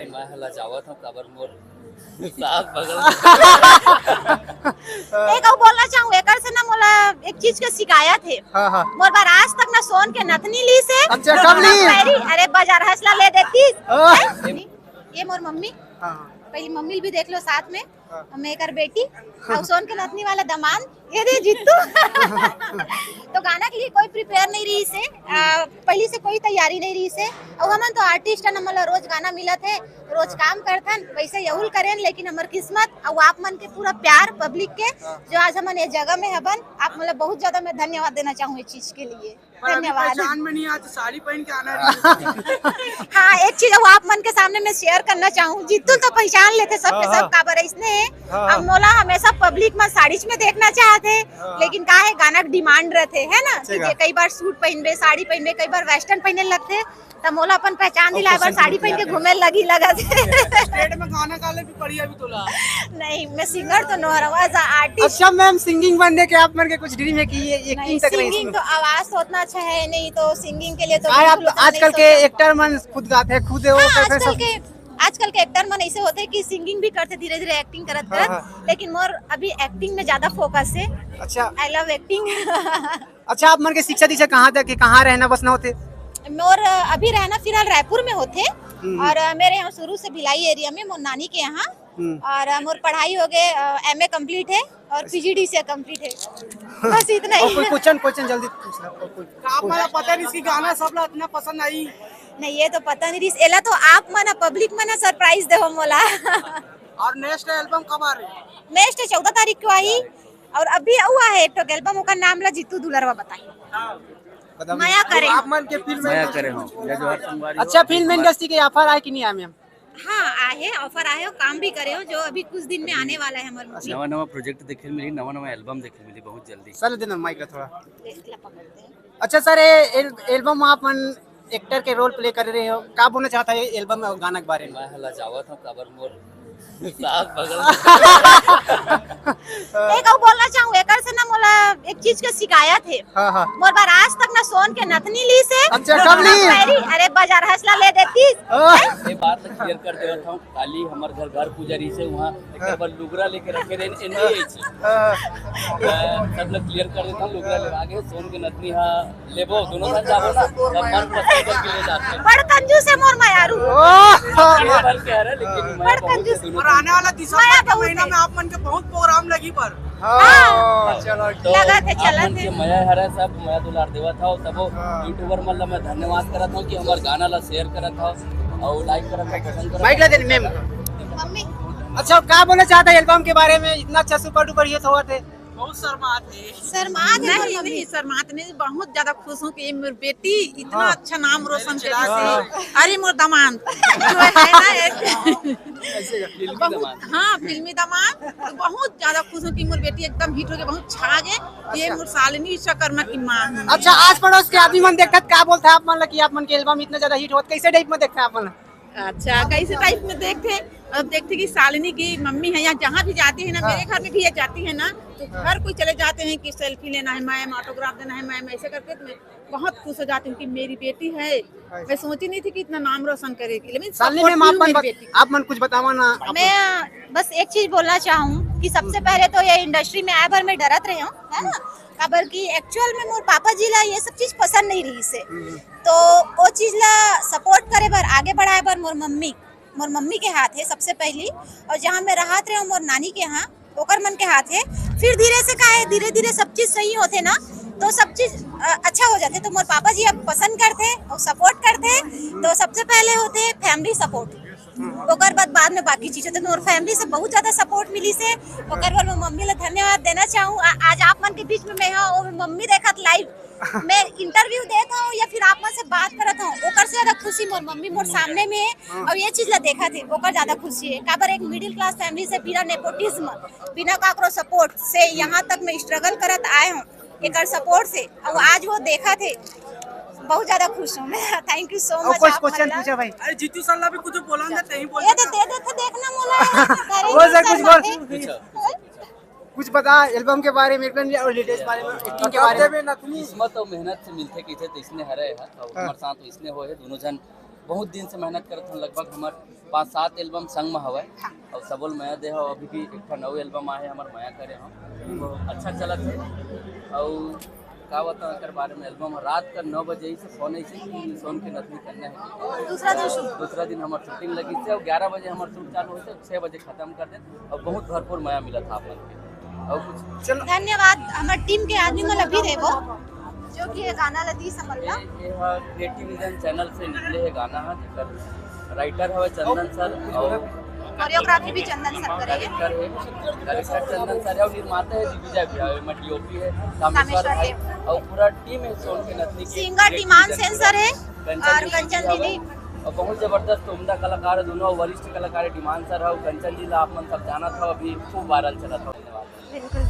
मैं हला जावत हूँ काबर मोर साग बगल एक और बोलना चाहूँ एकर से ना मोला एक चीज के शिकायत है। हाँ हाँ। मोर बार आज तक ना सोन के नथनी ली से। अच्छा, कब ली? अरे बाजार हंसला ले देती। हाँ। ये मोर मम्मी, हाँ। पहली मम्मी भी देख लो साथ में। हाँ। मैं एकर बेटी और सोन के नथनी वाला दामाद ये दे जित्तू। तो गाना के लिए कोई प्रिपेयर नहीं रही से, पहली से कोई तैयारी नहीं रही से। और हमन तो आर्टिस्ट है, मतलब रोज गाना मिलत है, रोज काम करथन, वैसे यहुल करें। लेकिन हमार किस्मत और आप मन के पूरा प्यार पब्लिक के जो आज हमन ये जगह में हबन, आप मतलब बहुत ज्यादा मैं धन्यवाद देना चाहूँ इस चीज के लिए। धन्यवाद। पहचान में नहीं आज साड़ी पहन के आना है। हाँ, एक चीज वो आप मन के सामने मैं शेयर करना चाहूँ, जितू तो पहचान लेते सब के सब काबर इसने अब मोला हमेशा पब्लिक में साड़ी में देखना चाहते, लेकिन का है गाना डिमांड रहते है ना कि कई बार सूट पहनबे, साड़ी पहनबे, कई बार वेस्टर्न पहने लगते, तब मोला अपन पहचान दिलाए बार साड़ी पहन के घूमे लगी लगा स्टेट में गाना गाले भी बढ़िया भी तोला। नहीं, मैं सिंगर तो नो रहा, एज आर्टिस्ट। अच्छा मैम, सिंगिंग बनने के आप मन के कुछ ड्रीम है कि ये एक्टिंग तक नहीं? सिंगिंग तो आवाज तो उतना अच्छा है नहीं, तो सिंगिंग के लिए तो आप आजकल के एक्टर मन खुद गाते हैं, खुद वो करते हैं। आजकल के एक्टर मन ऐसे होते हैं कि सिंगिंग भी करते धीरे धीरे एक्टिंग करत करत, लेकिन मोर अभी एक्टिंग में ज्यादा फोकस है। अच्छा, आई लव एक्टिंग। अच्छा आप मन के शिक्षा दीक्षा कहाँ तक, कहाँ रहना बसना होते? मोर अभी रहना फिलहाल रायपुर में होते, और मेरे यहाँ शुरू से भिलाई एरिया में मोर नानी के यहाँ, और मोर पढ़ाई हो गए MA कंप्लीट है और PGD से कंप्लीट है, बस इतना ही। कोई क्वेश्चन जल्दी पूछना। आप मुझे पता नहीं इसकी गाना सब लोग इतना पसंद आई। नहीं, ये तो पता नहीं, एला तो आप मना पब्लिक मना सरप्राइज दे हो मोला। और नेक्स्ट एल्बम कब आ रही है? नेक्स्ट 14 तारीख को आई, और अभी हुआ है एक तो एल्बम का नाम ला जीतू दुलरवा बताइए। माया करे आप मन के फिल्म मैं करे हूँ या जो हर संगवारी। अच्छा, फिल्म इंडस्ट्री के ऑफर आए कि नहीं आए मैम? हाँ आए, ऑफर आए हो, काम भी करे हो, जो अभी कुछ दिन में आने वाला है हमारे मूवी। नवा नवा प्रोजेक्ट देखे मिली, नवा नवा एल्बम देखे मिली बहुत जल्दी। सर देना माइक थोड़ा। अच्छा सर, एल्बम आप एक्टर के रोल प्ले कर रहे हो, क्या बोलना चाहता है एल्बम और गाना के बारे में? मैं हला जावत हूँ काबर मोर साग बगल एक और बोलना चाहूँ एकर से ना मोला एक चीज के शिकायत है। हाँ हाँ। मोर बार आज तक ना सोन के नथनी ली से। अच्छा, कब ली? अरे बाजार हंसला ले देती। ये बात क्लियर कर देवत हूँ, काली हमार घर पुजारी से वहाँ एक बार लुगरा लेके रखे रहे एनई छी, सब लोग क्लियर कर देता हूँ। लुगरा ले आगे सोन के नथनी हा लेबो, दोनों साथ जाबो ना, सब मन पसंद करके ले जाते हैं। बड़ कंजूस है मोर मायारू। ये बात कह रहा है, लेकिन मैं बड़ बहुत कंजूस। दोनों और आने वाला दिसंबर के महीना में आप मन के बहुत प्रोग्राम लगी पर। चलो तो लगा थे, चला आप मन थे। के मया हरा सब मया दुलार देवा था, और सबो यूट्यूबर मन ला मैं धन्यवाद करत हूँ कि हमार गाना ला शेयर करत था और लाइक करत था, पसंद करत माइक ला दे मैम। मम्मी अच्छा, क्या बोलना चाहता है एल्बम के बारे में? इतना अच्छा सुपर डुपर हिट हुआ थे। बहुत शर्माते हैं। शर्मात है नहीं नहीं शर्मात नहीं, बहुत ज्यादा खुश हूँ कि मेरी बेटी इतना अच्छा नाम रोशन करे से। अरे मोर दामाद जो है ना एक बहुत, हाँ फिल्मी दामाद, तो बहुत ज्यादा खुश हूँ कि मोर बेटी एकदम हिट हो गई, बहुत छा गए। ये मोर शालिनी विश्वकर्मा की माँ है। अच्छा, आस पड़ोस के आदमी मन देखत क्या बोलते हैं आप मन कि आप मन के एल्बम इतना ज्यादा हिट होता, कैसे टाइप में देखते हैं आप मन? अच्छा, कैसे टाइप में देखते हैं? अब देखते कि शालिनी की मम्मी है, या जहाँ भी जाती है ना, मेरे घर में भी ये जाती है ना, तो हर कोई चले जाते हैं कि सेल्फी लेना है मैम, ऑटोग्राफ देना है मैम, ऐसे करके तो मैं बहुत खुश हो जाती हूँ कि मेरी बेटी है। मैं सोची नहीं थी कि इतना नाम रोशन करेगी, लेकिन शालिनी मैम आप मन कुछ बतावा ना। मैं बस एक चीज बोलना चाहूँ कि सबसे पहले तो ये इंडस्ट्री में आए भर मैं डरत रही हूँ, है ना, काबर की एक्चुअल में मोर पापा जी ला ये सब चीज पसंद नहीं रही से, तो वो चीज ला सपोर्ट करे भर, आगे बढ़ाए भर मोर मम्मी के हाथ है सबसे पहली, और जहाँ मैं रहत रही हूँ मोर नानी के यहाँ, ओकर मन के हाथ है। फिर धीरे से का है, धीरे धीरे सब चीज सही होते ना, तो सब चीज अच्छा हो जाते। तो मोर पापा जी अब पसंद करते और सपोर्ट करते, तो सबसे पहले होते फैमिली सपोर्ट, ओकर बाद में बाकी चीज होते। मोर फैमिली से बहुत ज्यादा सपोर्ट मिली से, ओकर बाद मैं मम्मी ला धन्यवाद देना चाहूँ। आज आप मन के बीच में मैं हूँ, मम्मी देखत लाइव मैं इंटरव्यू देता हूँ या फिर आप मन से बात करता हूँ, ओकर से ज्यादा खुशी मोर मम्मी मोर सामने में है, और ये चीज ला देखा थे, ओकर ज्यादा खुशी है। काबर एक मिडिल क्लास फैमिली से बिना नेपोटिज्म, बिना काकरो सपोर्ट से यहाँ तक मैं स्ट्रगल करत आए हूँ, एकर सपोर्ट से, और आज वो देखा थे, बहुत ज्यादा खुश हूँ मैं। Thank you so much. Question पूछा भाई। अरे जीतू सल्ला भी कुछ बोला ना, नहीं बोल ये दे देखना मोला। वो सर कुछ बता एल्बम के बारे में, और लेटेस्ट बारे में, एक्टिंग के बारे में। किस्मत और मेहनत से मिलते किथे तो इसने हरे है, और हमारे साथ इसने हो है, दोनों जन बहुत दिन से मेहनत करत हूँ, लगभग हमार 5-7 एल्बम संग में हवे और सबल मैं दे हो अभी भी एक नौ एल्बम आए हमार माया करे हम अच्छा चलत है। और का बता एकर बारे में एल्बम रात का 9 बजे ही से फोन ऐसे सोन के नथनी करना है। दूसरा दिन हमार शूटिंग लगी से और 11 बजे हमार शूट चालू होते 6 बजे खत्म कर दे और बहुत भरपूर माया मिला था आप लोग के। और कुछ धन्यवाद हमारे टीम के आदमी मन अभी थे वो जो कि ये गाना लदी समझना ये क्रिएटिव विजन चैनल से निकले है गाना है जेकर राइटर है चंदन सर और कोरियोग्राफी भी चंदन सर करेंगे। डायरेक्टर चंदन सर है और निर्माता है दिग्विजय भैया में डीओपी है कामेश्वर भाई और पूरा टीम है सोन के नथनी की सिंगर टीमान सेंसर है और कंचन दीदी और बहुत जबरदस्त उम्दा कलाकार है दोनों वरिष्ठ कलाकार टीमान सर है और कंचन जी आप मन सब जाना था अभी खूब वायरल चला था। धन्यवाद। बिल्कुल